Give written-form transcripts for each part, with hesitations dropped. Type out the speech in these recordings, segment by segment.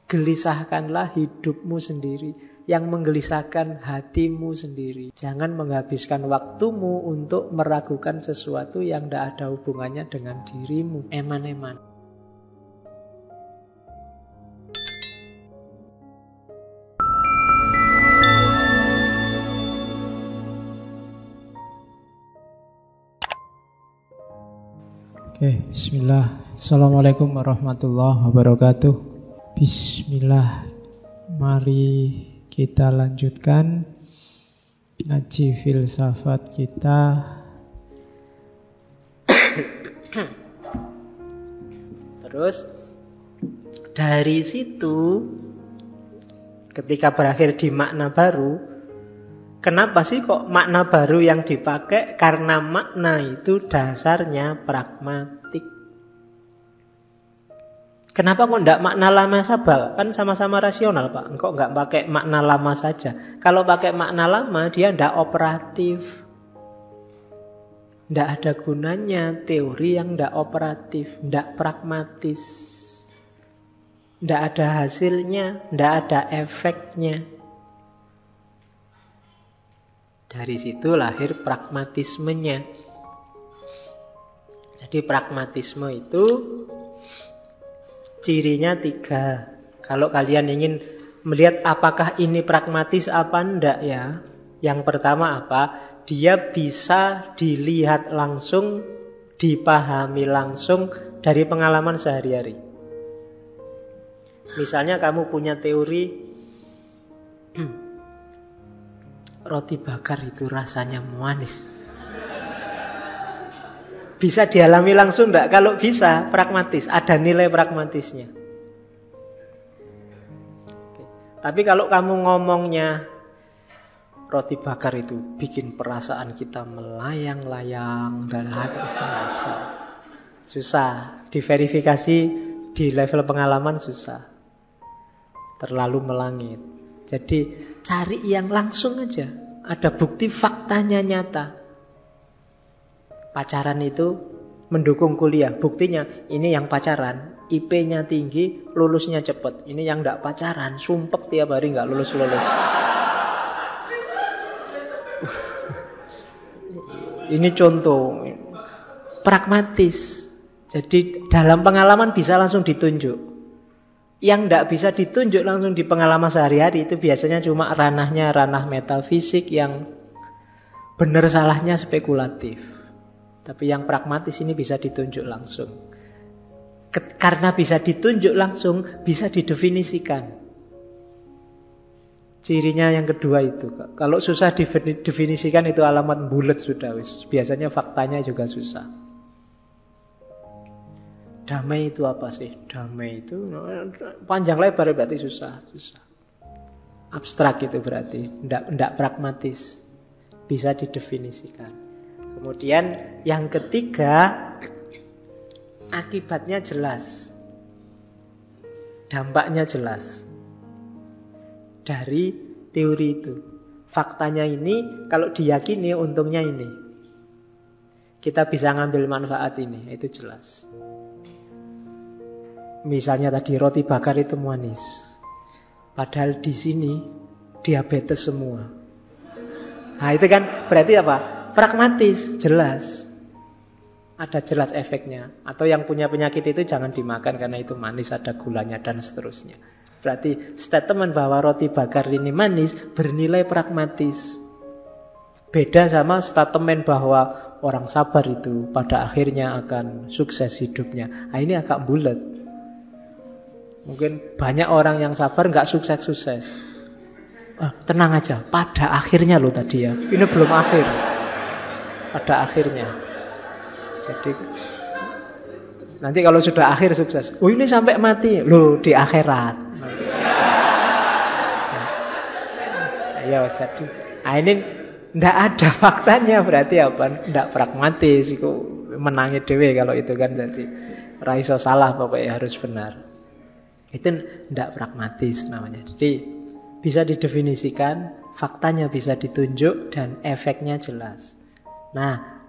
Gelisahkanlah hidupmu sendiri, yang menggelisahkan hatimu sendiri. Jangan menghabiskan waktumu untuk meragukan sesuatu yang tidak ada hubungannya dengan dirimu. Eman-eman. Oke, bismillah. Assalamualaikum warahmatullahi wabarakatuh. Bismillah. Mari kita lanjutkan ngaji filsafat kita. Terus dari situ ketika berakhir di makna baru, kenapa sih kok makna baru yang dipakai? Karena makna itu dasarnya pragmatik. Kenapa kok enggak makna lama saja? Kan sama-sama rasional, Pak. Kok enggak pakai makna lama saja? Kalau pakai makna lama, dia enggak operatif. Enggak ada gunanya teori yang enggak operatif, enggak pragmatis. Enggak ada hasilnya, enggak ada efeknya. Dari situ lahir pragmatismenya. Jadi pragmatisme itu cirinya 3. Kalau kalian ingin melihat apakah ini pragmatis apa enggak ya. Yang pertama apa? Dia bisa dilihat langsung, dipahami langsung dari pengalaman sehari-hari. Misalnya kamu punya teori roti bakar itu rasanya manis. Bisa dialami langsung enggak? Kalau bisa, pragmatis. Ada nilai pragmatisnya. Oke. Tapi kalau kamu ngomongnya roti bakar itu bikin perasaan kita melayang-layang dan hati susah. Diverifikasi di level pengalaman susah. Terlalu melangit. Jadi cari yang langsung aja. Ada bukti faktanya nyata. Pacaran itu mendukung kuliah. Buktinya ini yang pacaran, IP-nya tinggi, lulusnya cepat. Ini yang enggak pacaran, sumpek tiap hari enggak lulus-lulus. Ini contoh pragmatis. Jadi dalam pengalaman bisa langsung ditunjuk. Yang enggak bisa ditunjuk langsung di pengalaman sehari-hari itu biasanya cuma ranah metafisik yang benar salahnya spekulatif. Tapi yang pragmatis ini bisa ditunjuk langsung. Karena bisa ditunjuk langsung, bisa didefinisikan. Cirinya yang kedua itu. Kalau susah didefinisikan itu alamat bulat sudah. Biasanya faktanya juga susah. Damai itu apa sih? Damai itu panjang lebar berarti susah. Abstrak itu berarti. Tidak pragmatis. Bisa didefinisikan. Kemudian yang ketiga, akibatnya jelas. Dampaknya jelas. Dari teori itu. Faktanya ini, kalau diyakini untungnya ini. Kita bisa ngambil manfaat ini, itu jelas. Misalnya tadi roti bakar itu manis. Padahal di sini diabetes semua. Nah itu kan berarti apa? Pragmatis, jelas. Ada jelas efeknya. Atau yang punya penyakit itu jangan dimakan karena itu manis, ada gulanya dan seterusnya. Berarti statement bahwa roti bakar ini manis bernilai pragmatis. Beda sama statement bahwa orang sabar itu pada akhirnya akan sukses hidupnya. Nah ini agak bulat. Mungkin banyak orang yang sabar nggak sukses-sukses. Tenang aja, pada akhirnya loh tadi ya. Ini belum akhir. Pada akhirnya. Jadi nanti kalau sudah akhir sukses. Oh ini sampai mati. Loh di akhirat. Nanti sukses. Ya jadi. Nah ini ndak ada faktanya berarti apa? Ndak pragmatis. Itu menangi dewe kalau itu kan jadi. Raiso salah pokoknya harus benar. Itu ndak pragmatis namanya. Jadi bisa didefinisikan, faktanya bisa ditunjuk dan efeknya jelas. Nah,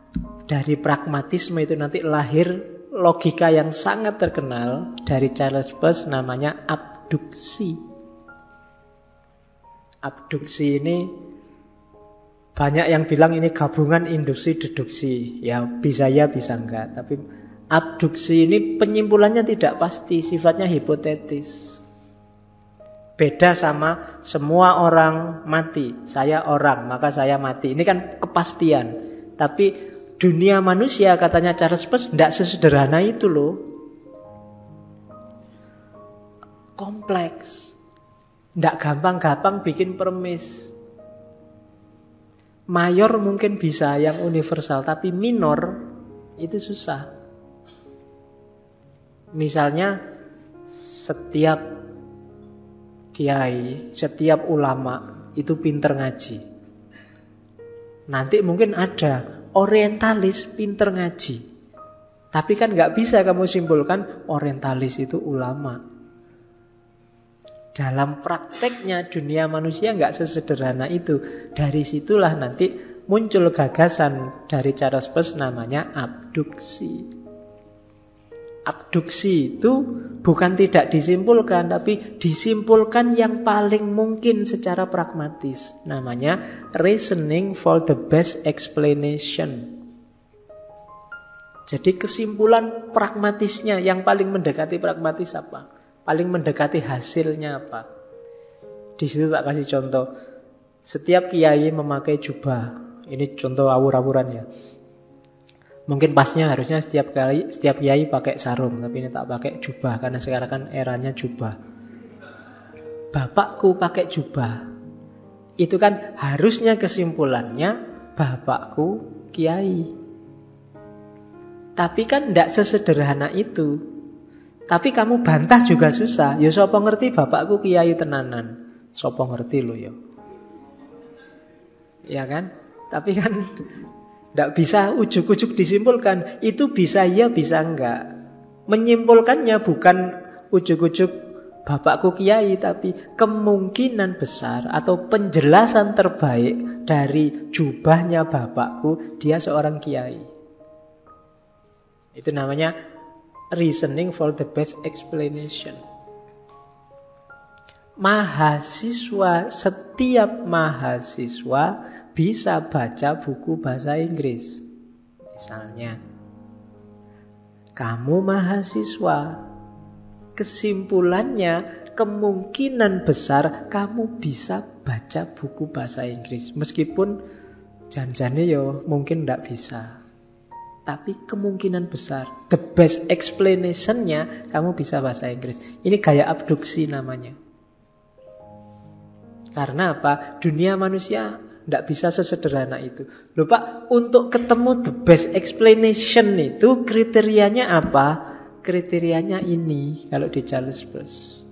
dari pragmatisme itu nanti lahir logika yang sangat terkenal dari Charles Peirce namanya abduksi. Abduksi ini banyak yang bilang ini gabungan induksi deduksi. Ya bisa enggak. Tapi abduksi ini penyimpulannya tidak pasti, sifatnya hipotetis. Beda sama semua orang mati. Saya orang, maka saya mati. Ini kan kepastian. Tapi dunia manusia, katanya Charles Peirce, tidak sesederhana itu loh. Kompleks. Tidak gampang-gampang bikin permis. Mayor mungkin bisa yang universal, tapi minor itu susah. Misalnya setiap kiai, setiap ulama itu pinter ngaji. Nanti mungkin ada orientalis pinter ngaji. Tapi kan nggak bisa kamu simpulkan orientalis itu ulama. Dalam prakteknya dunia manusia nggak sesederhana itu. Dari situlah nanti muncul gagasan dari Charles Peirce namanya abduksi. Abduksi itu bukan tidak disimpulkan, tapi disimpulkan yang paling mungkin secara pragmatis. Namanya reasoning for the best explanation. Jadi kesimpulan pragmatisnya yang paling mendekati pragmatis apa? Paling mendekati hasilnya apa? Di situ tak kasih contoh. Setiap kiai memakai jubah. Ini contoh awur-awuran ya. Mungkin pasnya harusnya setiap kiai pakai sarung, tapi ini tak pakai jubah karena sekarang kan eranya jubah. Bapakku pakai jubah. Itu kan harusnya kesimpulannya bapakku kiai. Tapi kan tidak sesederhana itu. Tapi kamu bantah juga susah. Ya sapa ngerti bapakku kiai tenanan. Sapa ngerti lo ya. Ya kan? Tapi kan tidak bisa ujuk-ujuk disimpulkan. Itu bisa ya, bisa enggak. Menyimpulkannya bukan ujuk-ujuk bapakku kiai, tapi kemungkinan besar atau penjelasan terbaik dari jubahnya bapakku, dia seorang kiai. Itu namanya reasoning for the best explanation. Setiap mahasiswa bisa baca buku bahasa Inggris. Misalnya, kamu mahasiswa, kesimpulannya kemungkinan besar kamu bisa baca buku bahasa Inggris. Meskipun janjane yo mungkin tidak bisa. Tapi kemungkinan besar, the best explanation-nya kamu bisa bahasa Inggris. Ini gaya abduksi namanya. Karena apa? Dunia manusia tidak bisa sesederhana itu. Loh Pak, untuk ketemu the best explanation itu kriterianya apa? Kriterianya ini kalau di Charles Peirce.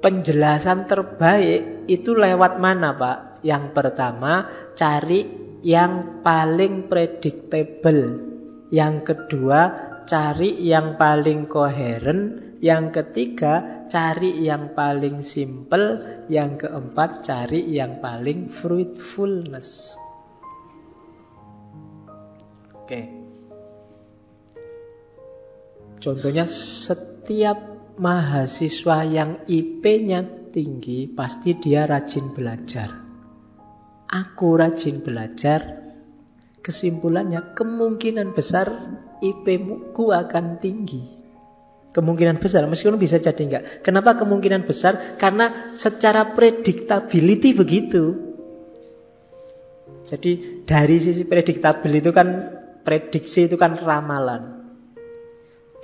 Penjelasan terbaik itu lewat mana Pak? Yang pertama, cari yang paling predictable. Yang kedua, cari yang paling koheren. Yang ketiga, cari yang paling simple. Yang keempat, cari yang paling fruitfulness. Oke. Contohnya, setiap mahasiswa yang IP-nya tinggi, pasti dia rajin belajar. Aku rajin belajar, kesimpulannya kemungkinan besar IP-ku akan tinggi. Kemungkinan besar, meskipun bisa jadi enggak. Kenapa kemungkinan besar? Karena secara predictability begitu. Jadi dari sisi predictable itu kan, prediksi itu kan ramalan.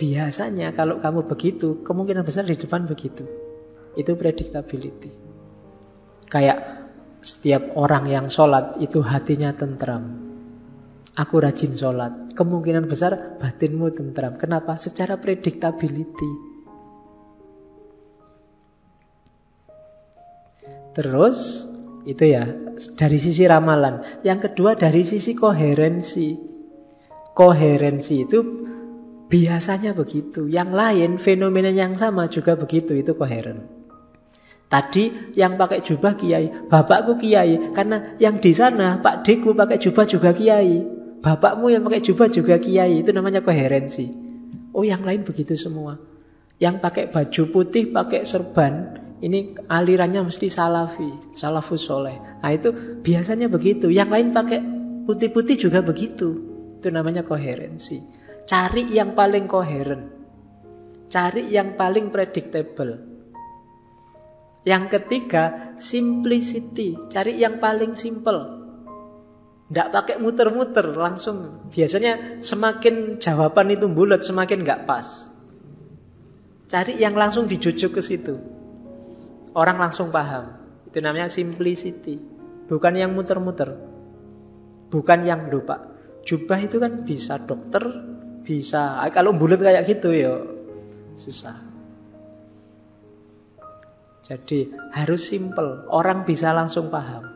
Biasanya kalau kamu begitu, kemungkinan besar di depan begitu. Itu predictability. Kayak setiap orang yang sholat itu hatinya tentram. Aku rajin sholat, kemungkinan besar batinmu tentram. Kenapa? Secara predictability. Terus itu ya dari sisi ramalan. Yang kedua dari sisi koherensi. Koherensi itu biasanya begitu. Yang lain fenomena yang sama juga begitu. Itu koheren. Tadi yang pakai jubah kiai, bapakku kiai. Karena yang di sana Pak Deku pakai jubah juga kiai. Bapakmu yang pakai jubah juga kiai, itu namanya koherensi. Oh, yang lain begitu semua. Yang pakai baju putih, pakai serban, ini alirannya mesti salafi, salafus soleh. Nah itu biasanya begitu. Yang lain pakai putih-putih juga begitu. Itu namanya koherensi. Cari yang paling koheren. Cari yang paling predictable. Yang ketiga, simplicity. Cari yang paling simple. Nggak pakai muter-muter, langsung. Biasanya semakin jawaban itu bulat, semakin nggak pas. Cari yang langsung dijujuk ke situ. Orang langsung paham. Itu namanya simplicity. Bukan yang muter-muter. Bukan yang lupa. Jubah itu kan bisa dokter, bisa. Kalau bulat kayak gitu ya susah. Jadi harus simple. Orang bisa langsung paham.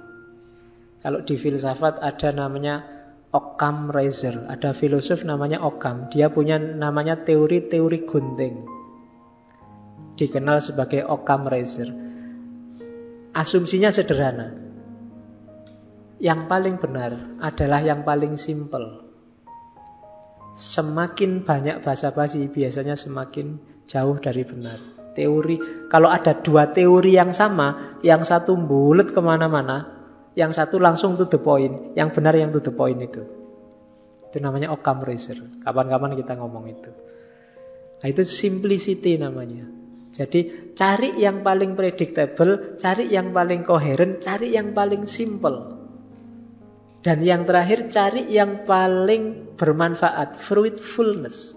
Kalau di filsafat ada namanya Occam Razor. Ada filosof namanya Occam. Dia punya namanya teori-teori gunting. Dikenal sebagai Occam Razor. Asumsinya sederhana. Yang paling benar adalah yang paling simple. Semakin banyak basa-basi biasanya semakin jauh dari benar. Teori, kalau ada dua teori yang sama, yang satu bulet kemana-mana, yang satu langsung to the point. Yang benar yang to the point itu. Itu namanya Occam Razor. Kapan-kapan kita ngomong itu. Nah, itu simplicity namanya. Jadi cari yang paling predictable, cari yang paling koheren, cari yang paling simple. Dan yang terakhir cari yang paling bermanfaat, fruitfulness.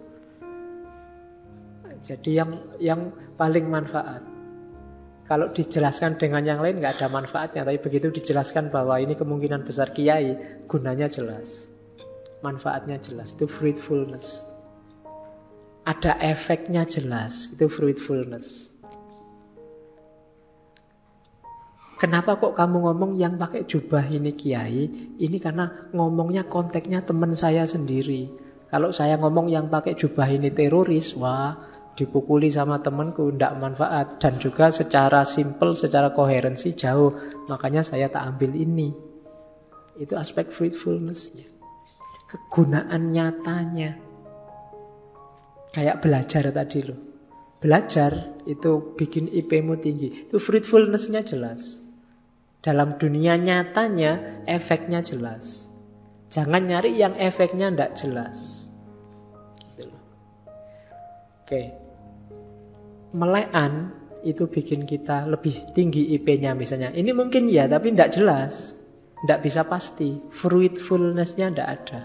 Jadi yang paling manfaat. Kalau dijelaskan dengan yang lain nggak ada manfaatnya, tapi begitu dijelaskan bahwa ini kemungkinan besar kiai, gunanya jelas, manfaatnya jelas, itu fruitfulness. Ada efeknya jelas, itu fruitfulness. Kenapa kok kamu ngomong yang pakai jubah ini kiai? Ini karena ngomongnya konteksnya teman saya sendiri. Kalau saya ngomong yang pakai jubah ini teroris, wah, dipukuli sama temanku, tidak manfaat. Dan juga secara simple, secara koherensi jauh. Makanya saya tak ambil ini. Itu aspek fruitfulness-nya. Kegunaan nyatanya. Kayak belajar tadi loh. Belajar itu bikin IP-mu tinggi. Itu fruitfulness-nya jelas. Dalam dunia nyatanya efeknya jelas. Jangan nyari yang efeknya tidak jelas. Gitu loh. Oke. Melekan itu bikin kita lebih tinggi IP-nya misalnya. Ini mungkin ya, tapi tidak jelas. Tidak bisa pasti. Fruitfulness-nya tidak ada.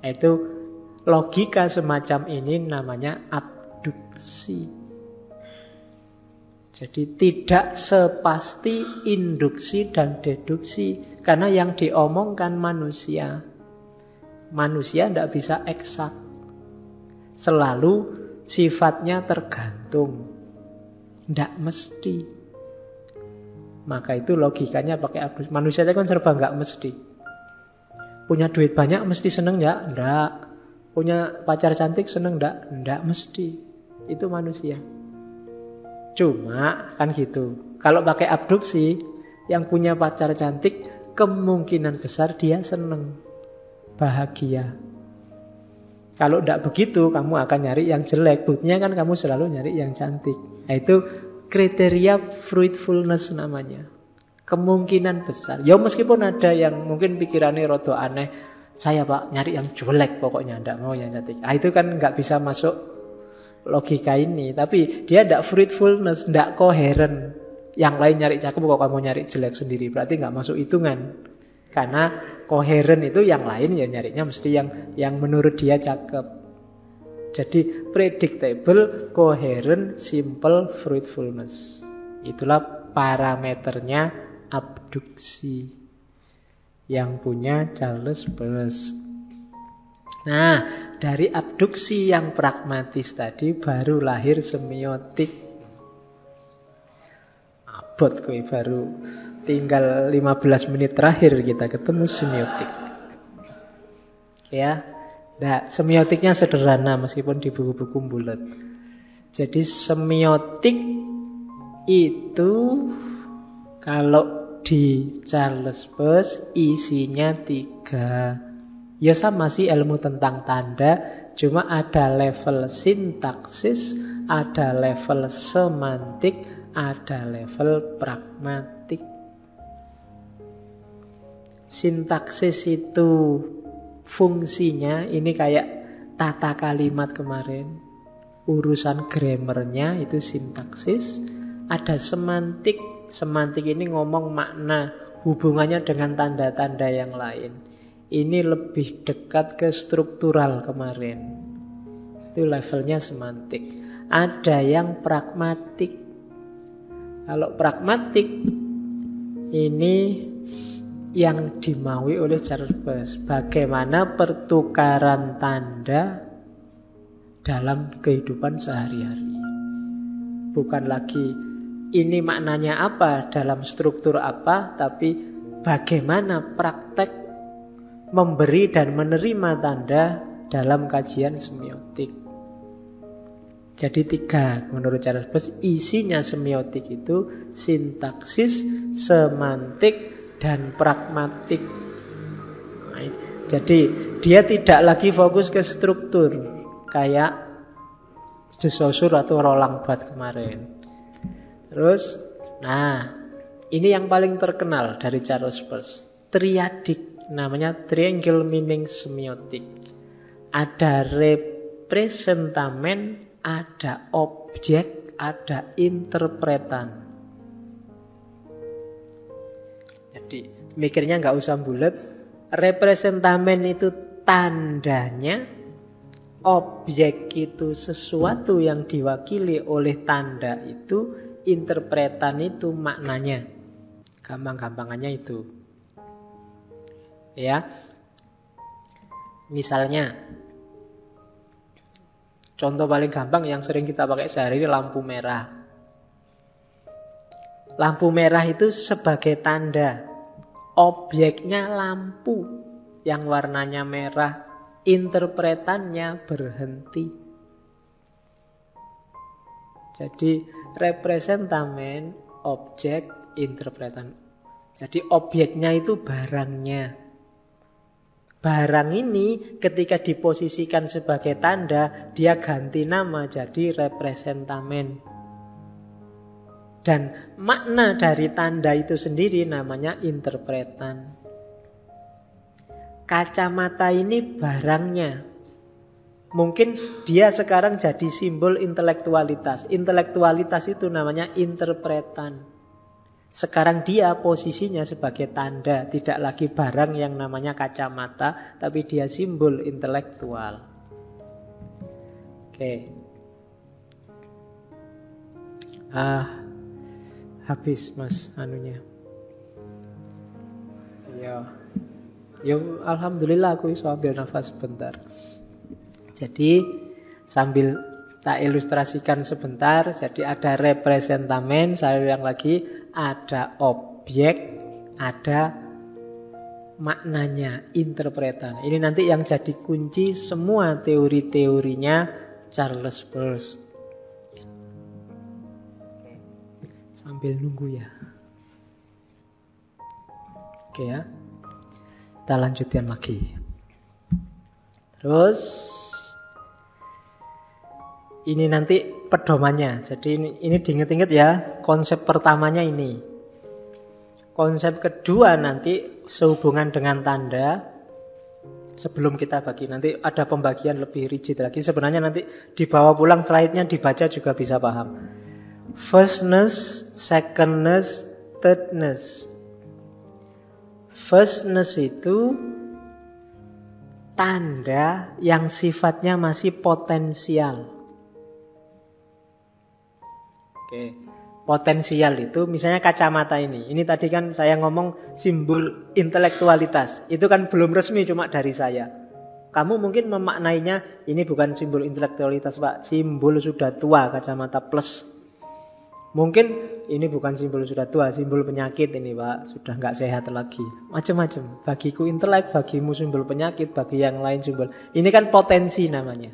Itu logika semacam ini namanya abduksi. Jadi tidak sepasti induksi dan deduksi. Karena yang diomongkan manusia. Manusia tidak bisa eksak. Selalu sifatnya tergantung. Tidak mesti. Maka itu logikanya pakai abduksi. Manusia itu kan serba nggak mesti. Punya duit banyak mesti seneng ya? Tidak. Punya pacar cantik seneng enggak? Enggak mesti. Itu manusia. Cuma kan gitu. Kalau pakai abduksi, yang punya pacar cantik kemungkinan besar dia seneng, bahagia. Kalau enggak begitu, kamu akan nyari yang jelek. Buktinya kan kamu selalu nyari yang cantik. Nah, itu kriteria fruitfulness namanya. Kemungkinan besar. Ya meskipun ada yang mungkin pikirannya rada aneh. Saya pak nyari yang jelek pokoknya, tidak mau yang cantik. Nah, itu kan nggak bisa masuk logika ini. Tapi dia tidak fruitfulness, tidak koheren. Yang lain nyari cakep kok kamu nyari jelek sendiri, berarti nggak masuk hitungan. Karena koheren itu yang lain ya nyarinya mesti yang menurut dia cakep. Jadi predictable, koheren, simple, fruitfulness. Itulah parameternya abduksi yang punya Charles Peirce. Nah, dari abduksi yang pragmatis tadi baru lahir semiotik. Abot kowe baru tinggal 15 menit terakhir kita ketemu semiotik. Ya. Nah, semiotiknya sederhana meskipun di buku-buku bulat. Jadi semiotik itu kalau di Charles Peirce isinya 3. Ya sama sih ilmu tentang tanda, cuma ada level sintaksis, ada level semantik, ada level pragmatik. Sintaksis itu fungsinya, ini kayak tata kalimat kemarin. Urusan grammarnya itu sintaksis. Ada semantik. Semantik ini ngomong makna, hubungannya dengan tanda-tanda yang lain. Ini lebih dekat ke struktural kemarin. Itu levelnya semantik. Ada yang pragmatik. Kalau pragmatik, ini yang dimaui oleh Charles Peirce. Bagaimana pertukaran tanda dalam kehidupan sehari-hari. Bukan lagi ini maknanya apa, dalam struktur apa, tapi bagaimana praktek memberi dan menerima tanda dalam kajian semiotik. Jadi 3 menurut Charles Peirce, isinya semiotik itu sintaksis, semantik, dan pragmatik. Jadi dia tidak lagi fokus ke struktur kayak De Saussure atau Roland Barthes kemarin. Terus, ini yang paling terkenal dari Charles Peirce, triadik. Namanya triangle meaning semiotik. Ada representamen, ada objek, ada interpretan. Jadi mikirnya nggak usah bulat. Representamen itu tandanya, objek itu sesuatu yang diwakili oleh tanda itu, interpretan itu maknanya. Gampang-gampangannya itu. Ya, misalnya contoh paling gampang yang sering kita pakai sehari-hari, lampu merah. Lampu merah itu sebagai tanda, objeknya lampu yang warnanya merah, interpretannya berhenti. Jadi representamen, objek, interpretan. Jadi objeknya itu barangnya. Barang ini ketika diposisikan sebagai tanda, dia ganti nama jadi representamen. Dan makna dari tanda itu sendiri namanya interpretan. Kacamata ini barangnya. Mungkin dia sekarang jadi simbol intelektualitas. Intelektualitas itu namanya interpretan. Sekarang dia posisinya sebagai tanda, tidak lagi barang yang namanya kacamata, tapi dia simbol intelektual. Oke. Habis mas anunya. Yo, alhamdulillah aku bisa ambil nafas sebentar. Jadi sambil tak ilustrasikan sebentar. Jadi ada representamen, saya ulang lagi, ada objek, ada maknanya, interpretan. Ini nanti yang jadi kunci semua teori-teorinya Charles Peirce. Sambil nunggu ya. Oke ya. Kita lanjutkan lagi. Terus ini nanti pedomannya. Jadi ini diingat-ingat ya. Konsep pertamanya ini. Konsep kedua nanti sehubungan dengan tanda. Sebelum kita bagi, nanti ada pembagian lebih rigid lagi. Sebenarnya nanti dibawa pulang slide-nya, dibaca juga bisa paham. Firstness, secondness, thirdness. Firstness itu tanda yang sifatnya masih potensial. Oke, potensial itu misalnya kacamata ini. Ini tadi kan saya ngomong simbol intelektualitas. Itu kan belum resmi, cuma dari saya. Kamu mungkin memaknainya ini bukan simbol intelektualitas, Pak. Simbol sudah tua, kacamata plus. Mungkin ini bukan simbol sudah tua, simbol penyakit ini, Pak. Sudah nggak sehat lagi. Macam-macam. Bagiku intelek, bagimu simbol penyakit, bagi yang lain simbol. Ini kan potensi namanya.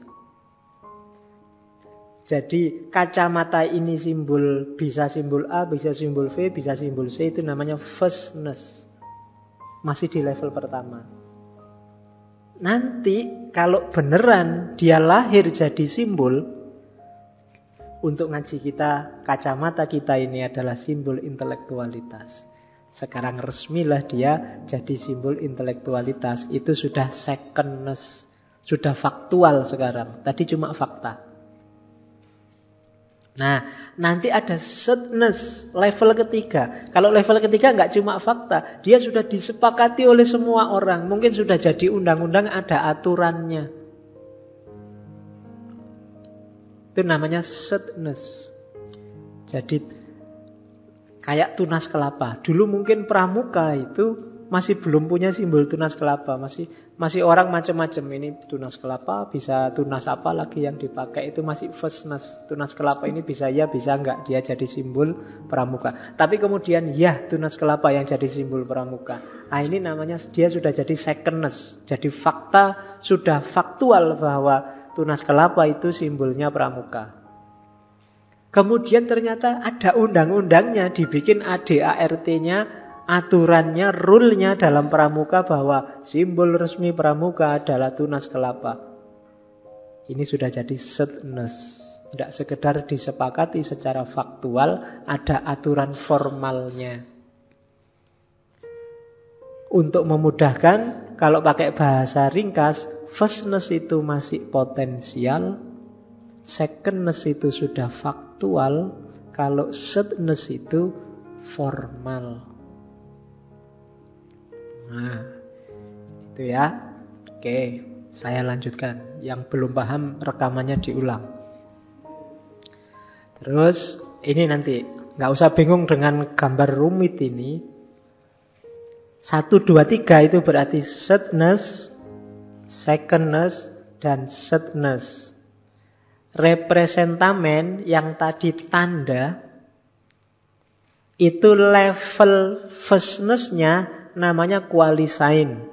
Jadi kacamata ini simbol, bisa simbol A, bisa simbol V, bisa simbol C, itu namanya firstness. Masih di level pertama. Nanti kalau beneran dia lahir jadi simbol, untuk ngaji kita, kacamata kita ini adalah simbol intelektualitas. Sekarang resmilah dia jadi simbol intelektualitas. Itu sudah secondness, sudah faktual sekarang. Tadi cuma fakta. Nah, nanti ada thirdness, level ketiga. Kalau level ketiga nggak cuma fakta, dia sudah disepakati oleh semua orang. Mungkin sudah jadi undang-undang, ada aturannya. Itu namanya thirdness. Jadi kayak tunas kelapa. Dulu mungkin pramuka itu masih belum punya simbol tunas kelapa. Masih orang macam-macam. Ini tunas kelapa, bisa tunas apa lagi yang dipakai. Itu masih firstness. Tunas kelapa ini bisa ya, bisa enggak. Dia jadi simbol pramuka. Tapi kemudian ya, tunas kelapa yang jadi simbol pramuka. Nah, ini namanya dia sudah jadi secondness. Jadi fakta, sudah faktual bahwa tunas kelapa itu simbolnya pramuka. Kemudian ternyata ada undang-undangnya, dibikin ADART-nya, aturannya, rule-nya dalam pramuka bahwa simbol resmi pramuka adalah tunas kelapa. Ini sudah jadi thirdness. Tidak sekedar disepakati secara faktual, ada aturan formalnya. Untuk memudahkan, kalau pakai bahasa ringkas, firstness itu masih potensial, secondness itu sudah faktual, kalau thirdness itu formal. Nah, itu ya. Oke, saya lanjutkan. Yang belum paham rekamannya diulang. Terus ini nanti nggak usah bingung dengan gambar rumit ini. 1, 2, 3 itu berarti thirdness, secondness, dan thirdness. Representamen yang tadi tanda, itu level firstness-nya namanya qualisign.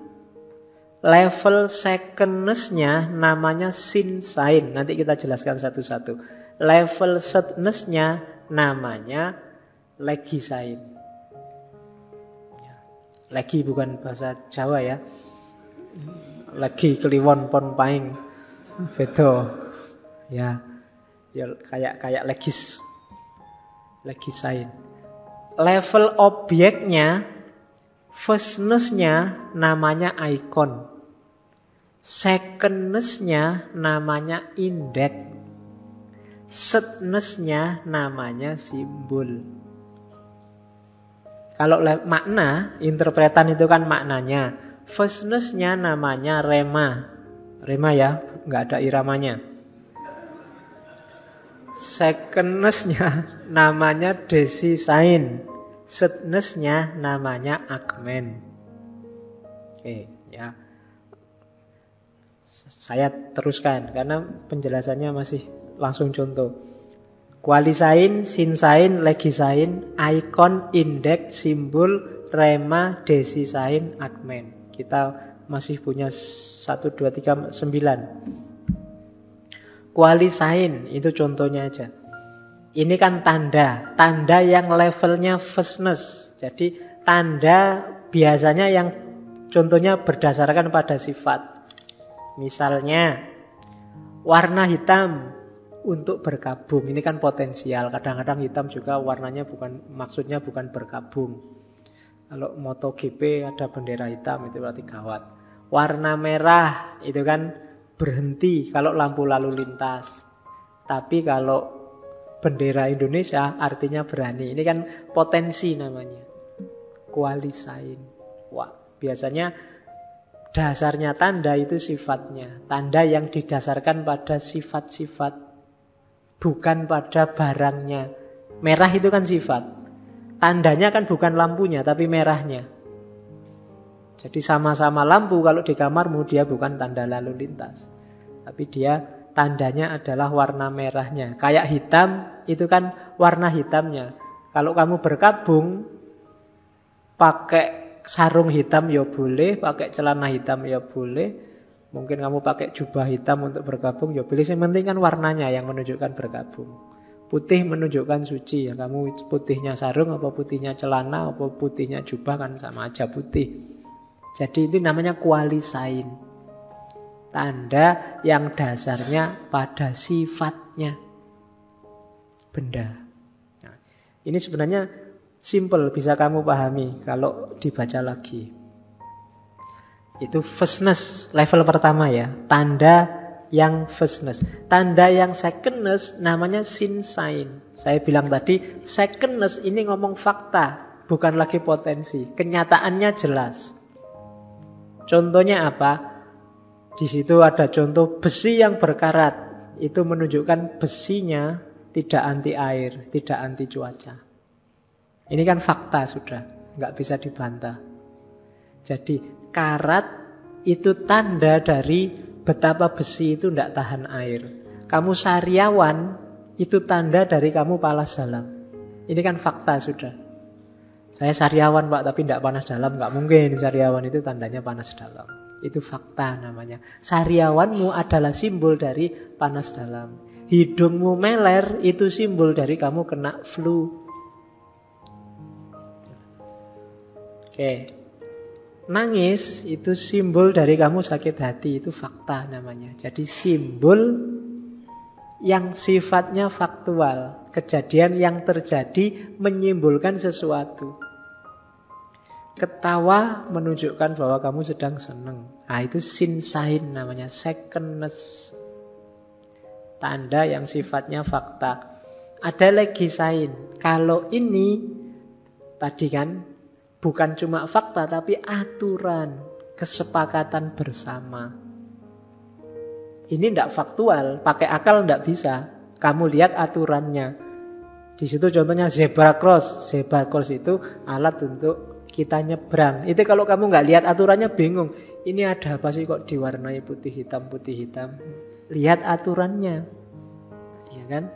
Level secondness-nya namanya sinsign. Nanti kita jelaskan satu-satu. Level thirdness-nya namanya legisign. Legi bukan bahasa Jawa ya. Legi kliwon pon paing. Bedo. Ya kayak legisign. Level objeknya, firstness-nya namanya icon, secondness-nya namanya index, thirdness-nya namanya simbol. Kalau makna, interpretan itu kan maknanya. Firstness-nya namanya rema. Rema ya, nggak ada iramanya. Secondness-nya namanya design. Thirdness-nya namanya agmen. Oke, ya. Saya teruskan karena penjelasannya masih langsung contoh. Qualisign, sinsign, legisign, icon, index, simbol, rema, design, agmen. Kita masih punya 1, 2, 3, 9. Qualisign itu contohnya aja. Ini kan tanda yang levelnya firstness. Jadi tanda biasanya yang contohnya berdasarkan pada sifat. Misalnya warna hitam untuk berkabung. Ini kan potensial. Kadang-kadang hitam juga warnanya maksudnya bukan berkabung. Kalau MotoGP ada bendera hitam itu berarti gawat. Warna merah itu kan berhenti kalau lampu lalu lintas. Tapi kalau bendera Indonesia artinya berani. Ini kan potensi namanya. Qualisign. Wah, biasanya dasarnya tanda itu sifatnya. Tanda yang didasarkan pada sifat-sifat, bukan pada barangnya. Merah itu kan sifat. Tandanya kan bukan lampunya, tapi merahnya. Jadi sama-sama lampu, kalau di kamarmu dia bukan tanda lalu lintas. Tapi dia tandanya adalah warna merahnya. Kayak hitam, itu kan warna hitamnya. Kalau kamu berkabung, pakai sarung hitam ya boleh, pakai celana hitam ya boleh. Mungkin kamu pakai jubah hitam untuk bergabung ya boleh. Yang penting kan warnanya yang menunjukkan bergabung. Putih menunjukkan suci. Ya, kamu putihnya sarung, apa putihnya celana, apa putihnya jubah kan sama aja putih. Jadi itu namanya qualisign. Tanda yang dasarnya pada sifatnya benda. Nah, ini sebenarnya simple, bisa kamu pahami kalau dibaca lagi. Itu firstness level pertama ya, tanda yang firstness. Tanda yang secondness namanya sin sign. Saya bilang tadi, secondness ini ngomong fakta, bukan lagi potensi. Kenyataannya jelas. Contohnya apa? Di situ ada contoh besi yang berkarat. Itu menunjukkan besinya tidak anti air, tidak anti cuaca. Ini kan fakta sudah, nggak bisa dibantah. Jadi karat itu tanda dari betapa besi itu tidak tahan air. Kamu sariawan itu tanda dari kamu panas dalam. Ini kan fakta sudah. Saya sariawan Pak, tapi tidak panas dalam. Nggak mungkin sariawan itu tandanya panas dalam. Itu fakta namanya. Sariawanmu adalah simbol dari panas dalam. Hidungmu meler itu simbol dari kamu kena flu. Oke. Nangis itu simbol dari kamu sakit hati. Itu fakta namanya. Jadi simbol yang sifatnya faktual. Kejadian yang terjadi menyimbolkan sesuatu. Ketawa menunjukkan bahwa kamu sedang senang. Nah, itu sin sign namanya, secondness. Tanda yang sifatnya fakta. Ada lagi sign. Kalau ini tadi kan bukan cuma fakta tapi aturan, kesepakatan bersama. Ini tidak faktual, pakai akal tidak bisa. Kamu lihat aturannya. Di situ contohnya zebra cross. Zebra cross itu alat untuk kita nyebrang. Itu kalau kamu nggak lihat aturannya bingung. Ini ada apa sih kok diwarnai putih hitam. Lihat aturannya. Iya kan?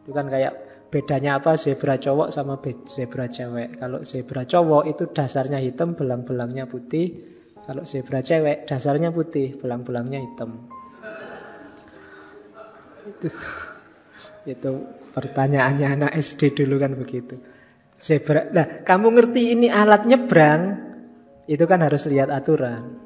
Itu kan kayak bedanya apa zebra cowok sama zebra cewek. Kalau zebra cowok itu dasarnya hitam, belang-belangnya putih. Kalau zebra cewek dasarnya putih, belang-belangnya hitam. Itu pertanyaannya anak SD dulu kan begitu. Zebra. Nah, kamu ngerti ini alat nyebrang, itu kan harus lihat aturan.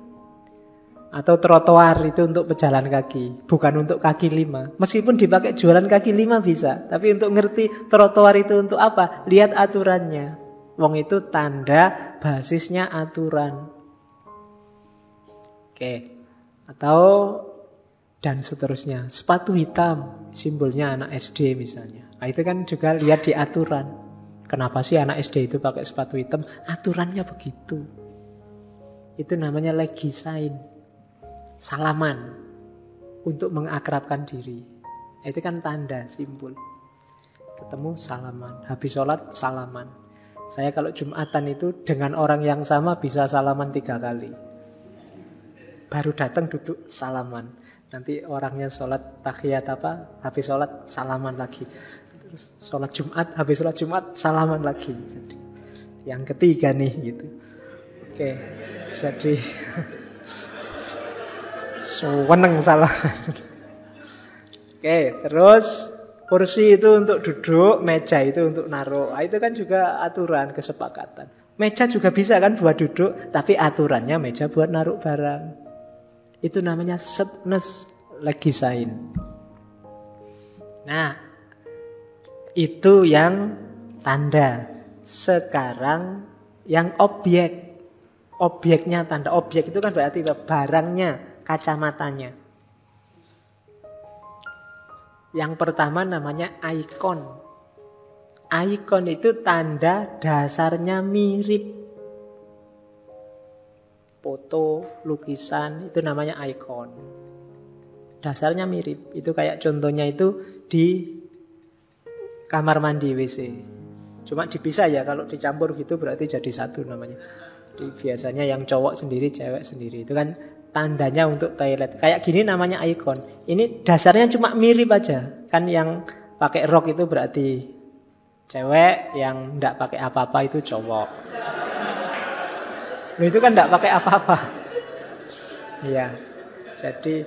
Atau trotoar itu untuk pejalan kaki, bukan untuk kaki lima. Meskipun dipakai jualan kaki lima bisa, tapi untuk ngerti trotoar itu untuk apa? Lihat aturannya. Wong itu tanda basisnya aturan. Oke. Atau dan seterusnya. Sepatu hitam, simbolnya anak SD misalnya. Nah, itu kan juga lihat di aturan. Kenapa sih anak SD itu pakai sepatu hitam? Aturannya begitu. Itu namanya legisign. Salaman. Untuk mengakrabkan diri. Itu kan tanda, simbol. Ketemu salaman. Habis sholat salaman. Saya kalau Jumatan itu dengan orang yang sama bisa salaman 3 kali. Baru datang duduk salaman. Nanti orangnya sholat tahiyat apa, habis sholat salaman lagi. Terus sholat Jumat, habis sholat Jumat salaman lagi. Jadi yang ketiga nih gitu. Oke, jadi seneng salaman. Oke, terus kursi itu untuk duduk, meja itu untuk naruh. Nah, itu kan juga aturan, kesepakatan. Meja juga bisa kan buat duduk, tapi aturannya meja buat naruh barang. Itu namanya setness legisign. Nah, itu yang tanda. Sekarang yang objek. Objeknya tanda. Objek itu kan berarti barangnya, kacamatanya. Yang pertama namanya ikon. Ikon itu tanda dasarnya mirip. Foto, lukisan, itu namanya ikon. Dasarnya mirip. Itu kayak contohnya itu di kamar mandi WC. Cuma dipisah ya, kalau dicampur gitu berarti jadi satu namanya. Jadi biasanya yang cowok sendiri, cewek sendiri. Itu kan tandanya untuk toilet. Kayak gini namanya ikon. Ini dasarnya cuma mirip aja. Kan yang pakai rok itu berarti cewek, yang enggak pakai apa-apa itu cowok. Loh, itu kan enggak pakai apa-apa. Iya. Jadi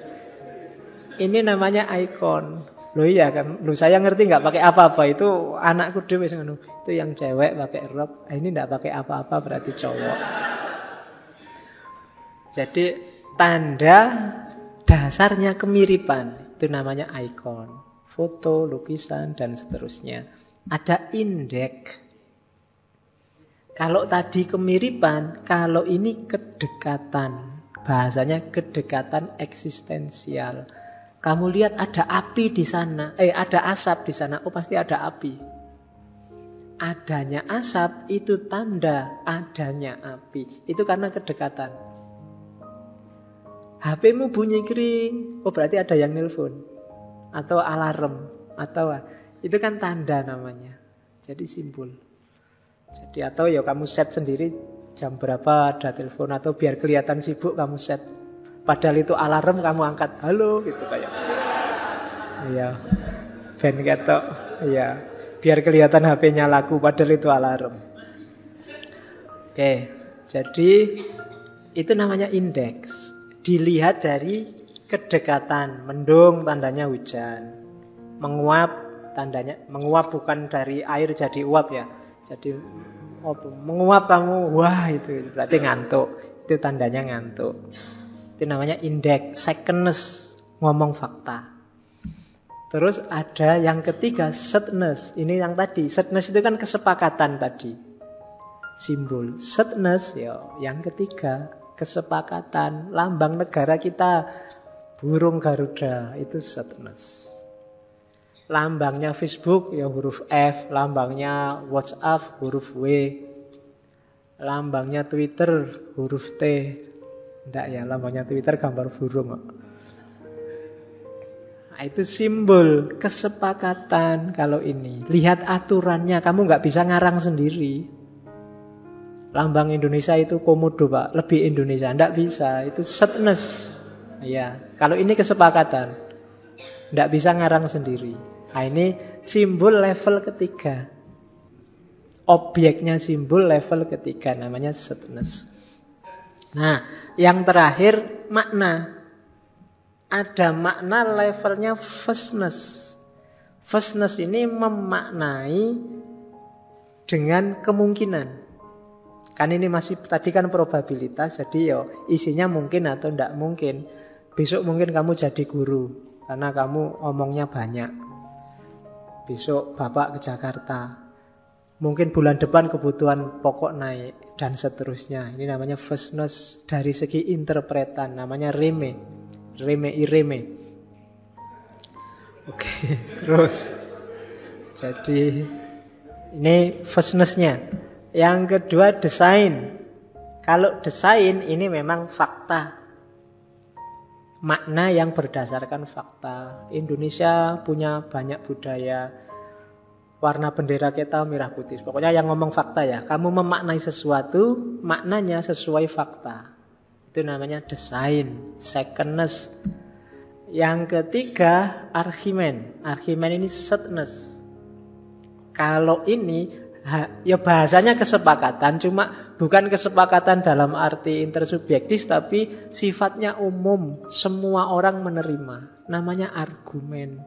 ini namanya ikon. Loh iya kan. Loh saya ngerti enggak pakai apa-apa, itu anakku dhewe sing ngono. Itu yang cewek pakai rok, ini enggak pakai apa-apa berarti cowok. Jadi tanda dasarnya kemiripan. Itu namanya ikon. Foto, lukisan, dan seterusnya. Ada indeks. Kalau tadi kemiripan, kalau ini kedekatan. Bahasanya kedekatan eksistensial. Kamu lihat ada api di sana, ada asap di sana. Oh, pasti ada api. Adanya asap itu tanda adanya api. Itu karena kedekatan. HP-mu bunyi kering, oh berarti ada yang nelpon. Atau alarm, atau itu kan tanda namanya. Jadi simbol. Jadi atau ya kamu set sendiri jam berapa ada telepon, atau biar kelihatan sibuk kamu set. Padahal itu alarm, kamu angkat, halo gitu kayak. Iya. Ben ketok. Iya. Biar kelihatan HP-nya laku, padahal itu alarm. Oke, jadi itu namanya indeks. Dilihat dari kedekatan. Mendung tandanya hujan. Menguap tandanya, menguap bukan dari air jadi uap ya. Jadi menguap kamu, wah itu berarti ngantuk. Itu tandanya ngantuk. Itu namanya indeks, secondness, ngomong fakta. Terus ada yang ketiga, setness. Ini yang tadi, setness itu kan kesepakatan tadi. Simbol setness ya, yang ketiga kesepakatan. Lambang negara kita burung Garuda, itu setness. Lambangnya Facebook ya huruf F, lambangnya WhatsApp huruf W, lambangnya Twitter huruf T. Enggak ya, lambangnya Twitter gambar burung. Nah, itu simbol kesepakatan kalau ini. Lihat aturannya, kamu nggak bisa ngarang sendiri. Lambang Indonesia itu komodo, Pak. Lebih Indonesia. Nggak bisa. Itu setness. Ya, kalau ini kesepakatan. Nggak bisa ngarang sendiri. Nah, ini simbol level ketiga. Objeknya simbol level ketiga. Namanya setness. Nah, yang terakhir makna. Ada makna levelnya vastness. Vastness ini memaknai dengan kemungkinan. Kan ini masih tadi kan probabilitas, jadi ya isinya mungkin atau tidak mungkin. Besok mungkin kamu jadi guru karena kamu omongnya banyak. Besok bapak ke Jakarta. Mungkin bulan depan kebutuhan pokok naik dan seterusnya. Ini namanya vastness dari segi interpretan, namanya reme. Reme ireme. Oke, terus. Jadi ini vastness-nya. Yang kedua desain. Kalau desain ini memang fakta. Makna yang berdasarkan fakta. Indonesia punya banyak budaya. Warna bendera kita merah putih. Pokoknya yang ngomong fakta ya. Kamu memaknai sesuatu, maknanya sesuai fakta. Itu namanya desain. Secondness. Yang ketiga argumen. Argumen ini setness. Kalau ini ya bahasanya kesepakatan, cuma bukan kesepakatan dalam arti intersubjektif, tapi sifatnya umum, semua orang menerima. Namanya argumen.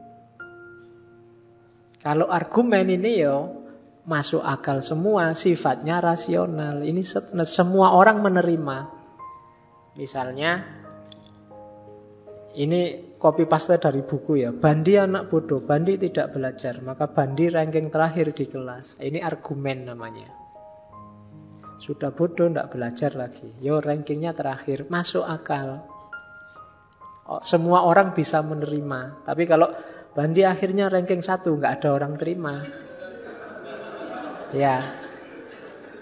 Kalau argumen ini ya masuk akal semua, sifatnya rasional. Ini semua orang menerima. Misalnya ini copy paste dari buku ya. Bandi anak bodoh, Bandi tidak belajar, maka Bandi ranking terakhir di kelas. Ini argumen namanya. Sudah bodoh, tidak belajar lagi. Yo rankingnya terakhir, masuk akal. Semua orang bisa menerima. Tapi kalau Bandi akhirnya ranking 1, nggak ada orang terima. Ya,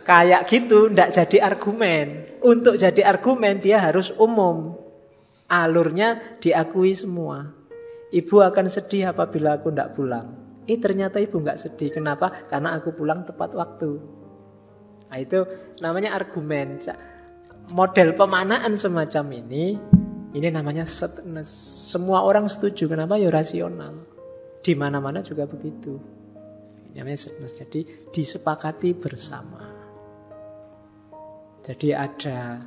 kayak gitu, tidak jadi argumen. Untuk jadi argumen dia harus umum. Alurnya diakui semua. Ibu akan sedih apabila aku tidak pulang. Ternyata ibu nggak sedih. Kenapa? Karena aku pulang tepat waktu. Nah, itu namanya argumen. Model pemaknaan semacam ini namanya setness. Semua orang setuju. Kenapa? Ya rasional. Di mana-mana juga begitu. Ini namanya setness. Jadi disepakati bersama. Jadi ada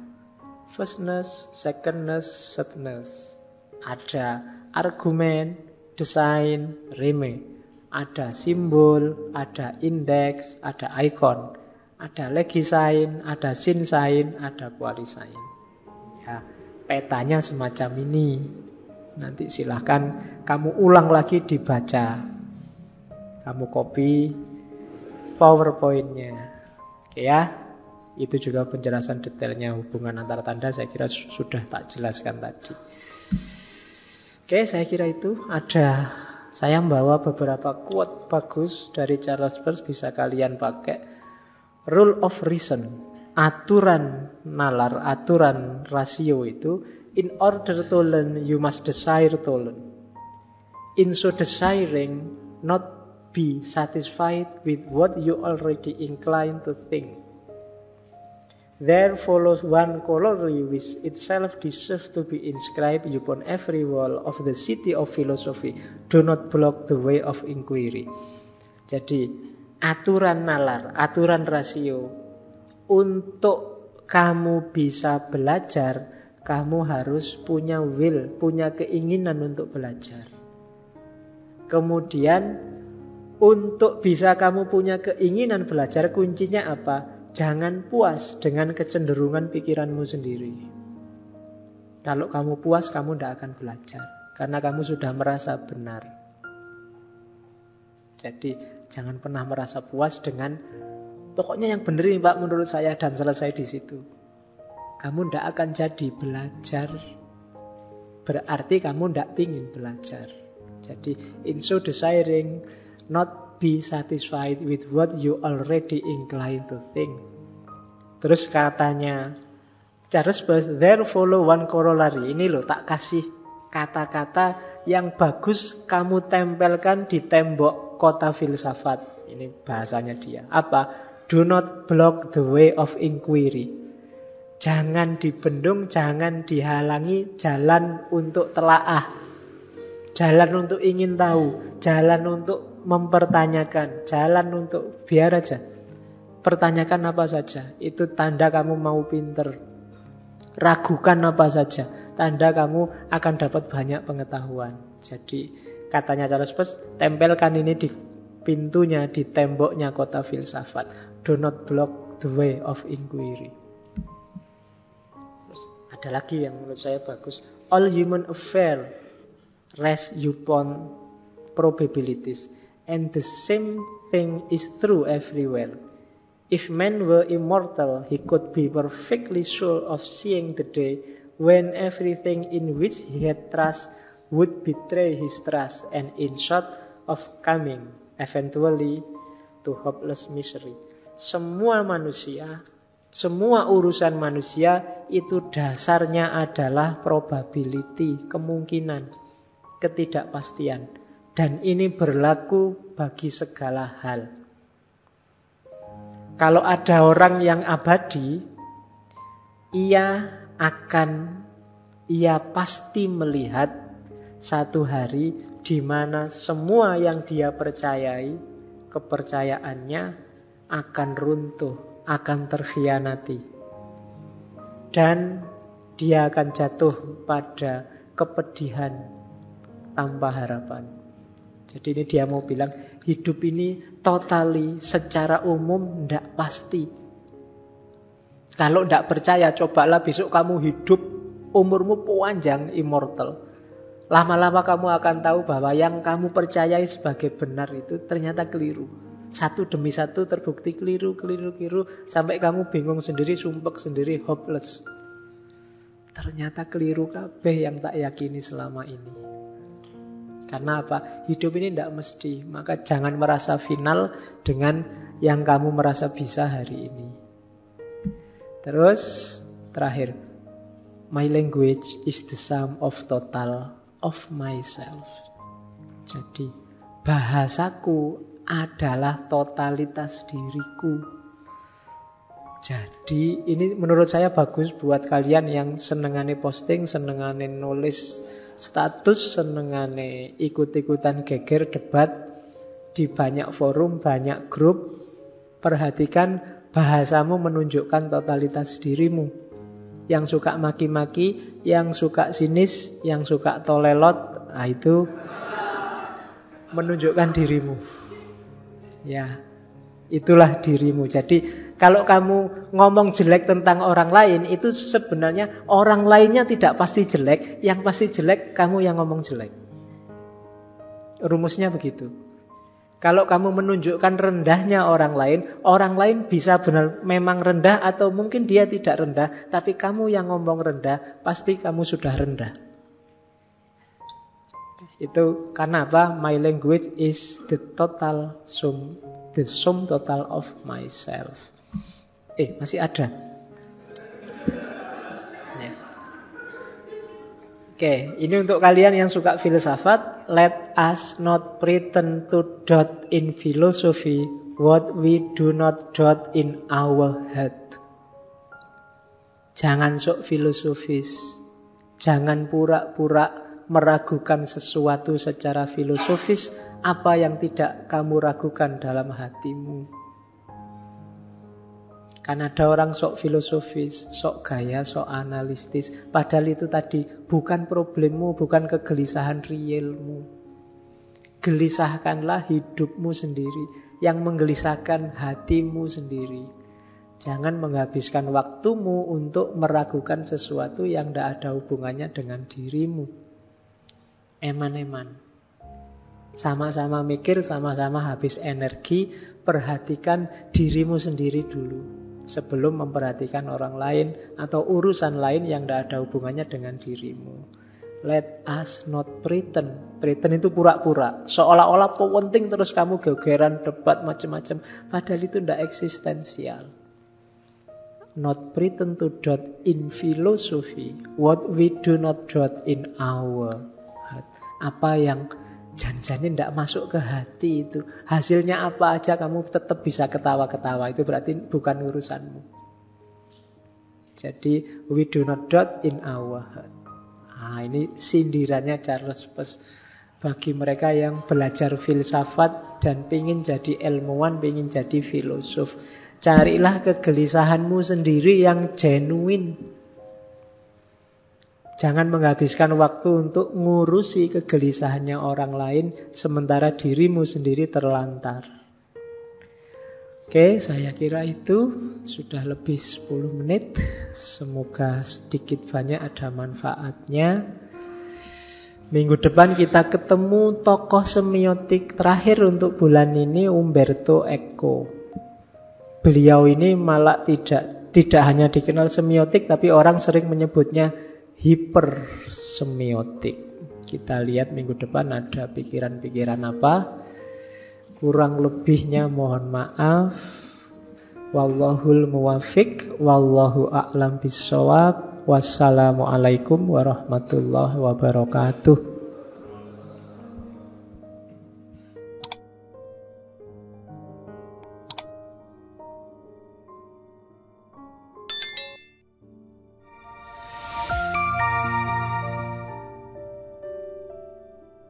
firstness, secondness, setness. Ada argumen, desain, reme. Ada simbol, ada indeks, ada ikon. Ada legisign, ada sinsign, ada qualisign. Ya, petanya semacam ini. Nanti silahkan kamu ulang lagi dibaca. Kamu copy PowerPoint-nya. Oke ya. Itu juga penjelasan detailnya hubungan antara tanda, saya kira sudah tak jelaskan tadi. Oke, saya kira itu ada. Saya membawa beberapa quote bagus dari Charles Peirce, bisa kalian pakai. Rule of reason, aturan nalar, aturan rasio itu, in order to learn, you must desire to learn. In so desiring, not be satisfied with what you already inclined to think. There follows one corollary which itself deserves to be inscribed upon every wall of the city of philosophy. Do not block the way of inquiry. Jadi, aturan nalar, aturan rasio. Untuk kamu bisa belajar, kamu harus punya will, punya keinginan untuk belajar. Kemudian, untuk bisa kamu punya keinginan belajar, kuncinya apa? Jangan puas dengan kecenderungan pikiranmu sendiri. Kalau kamu puas, kamu tidak akan belajar. Karena kamu sudah merasa benar. Jadi, jangan pernah merasa puas dengan pokoknya yang benar ini Pak menurut saya dan selesai di situ. Kamu tidak akan jadi belajar. Berarti kamu tidak ingin belajar. Jadi, in so desiring, not be satisfied with what you already inclined to think. Terus katanya Charles Peirce, there follow one corollary. Ini loh, tak kasih kata-kata yang bagus kamu tempelkan di tembok kota filsafat. Ini bahasanya dia. Apa? Do not block the way of inquiry. Jangan dibendung, jangan dihalangi jalan untuk telaah. Jalan untuk ingin tahu, jalan untuk mempertanyakan, jalan untuk biar aja. Pertanyakan apa saja, itu tanda kamu mau pinter. Ragukan apa saja, tanda kamu akan dapat banyak pengetahuan. Jadi katanya Charles Peirce, tempelkan ini di pintunya, di temboknya kota filsafat. Do not block the way of inquiry. Terus ada lagi yang menurut saya bagus. All human affairs rest upon probabilities. And the same thing is true everywhere. If man were immortal, he could be perfectly sure of seeing the day when everything in which he had trust would betray his trust, and in short of coming eventually to hopeless misery. Semua manusia, semua urusan manusia itu dasarnya adalah probability, kemungkinan, ketidakpastian. Dan ini berlaku bagi segala hal. Kalau ada orang yang abadi, ia pasti melihat satu hari di mana semua yang dia percayai, kepercayaannya akan runtuh, akan terkhianati. Dan dia akan jatuh pada kepedihan tanpa harapan. Jadi ini dia mau bilang, hidup ini totally secara umum tidak pasti. Kalau tidak percaya, cobalah besok kamu hidup, umurmu panjang, immortal. Lama-lama kamu akan tahu bahwa yang kamu percayai sebagai benar itu ternyata keliru. Satu demi satu terbukti keliru, sampai kamu bingung sendiri, sumpek sendiri, hopeless. Ternyata keliru kabeh yang tak yakini selama ini. Karena apa? Hidup ini tidak mesti. Maka jangan merasa final dengan yang kamu merasa bisa hari ini. Terus terakhir, my language is the sum of total of myself. Jadi bahasaku adalah totalitas diriku. Jadi ini menurut saya bagus buat kalian yang senengane posting, senengane nulis status, senengane ikut-ikutan geger debat di banyak forum, banyak grup. Perhatikan bahasamu menunjukkan totalitas dirimu. Yang suka maki-maki, yang suka sinis, yang suka tolelot, nah itu menunjukkan dirimu. Ya. Itulah dirimu. Jadi kalau kamu ngomong jelek tentang orang lain, itu sebenarnya orang lainnya tidak pasti jelek. Yang pasti jelek kamu yang ngomong jelek. Rumusnya begitu. Kalau kamu menunjukkan rendahnya orang lain bisa benar memang rendah atau mungkin dia tidak rendah, tapi kamu yang ngomong rendah, pasti kamu sudah rendah. Itu karena apa? My language is the sum total of myself. Masih ada. Ya. Oke, ini untuk kalian yang suka filsafat. Let us not pretend to doubt in philosophy what we do not doubt in our head. Jangan sok filosofis. Jangan pura-pura meragukan sesuatu secara filosofis apa yang tidak kamu ragukan dalam hatimu. Kan ada orang sok filosofis, sok gaya, sok analitis. Padahal itu tadi bukan problemmu, bukan kegelisahan realmu. Gelisahkanlah hidupmu sendiri, yang menggelisahkan hatimu sendiri. Jangan menghabiskan waktumu untuk meragukan sesuatu yang tidak ada hubungannya dengan dirimu. Eman-eman. Sama-sama mikir, sama-sama habis energi. Perhatikan dirimu sendiri dulu sebelum memperhatikan orang lain atau urusan lain yang tidak ada hubungannya dengan dirimu. Let us not pretend. Pretend itu pura-pura, seolah-olah penting terus kamu gegeran debat macam-macam, padahal itu tidak eksistensial. Not pretend to doubt in philosophy what we do not doubt in our heart. Apa yang janjinya tidak masuk ke hati itu, hasilnya apa aja kamu tetap bisa ketawa-ketawa, itu berarti bukan urusanmu. Jadi we do not doubt in our heart. Ini sindirannya Charles Peirce bagi mereka yang belajar filsafat dan pingin jadi ilmuwan, pingin jadi filosof. Carilah kegelisahanmu sendiri yang genuine. Jangan menghabiskan waktu untuk ngurusi kegelisahannya orang lain sementara dirimu sendiri terlantar. Oke, saya kira itu sudah lebih 10 menit. Semoga sedikit banyak ada manfaatnya. Minggu depan kita ketemu tokoh semiotik terakhir untuk bulan ini, Umberto Eco. Beliau ini malah tidak hanya dikenal semiotik, tapi orang sering menyebutnya hipersemiotik. Kita lihat minggu depan ada pikiran-pikiran apa. Kurang lebihnya mohon maaf. Wallahul muwafiq, wallahu a'lam bissawab. Wassalamualaikum warahmatullahi wabarakatuh.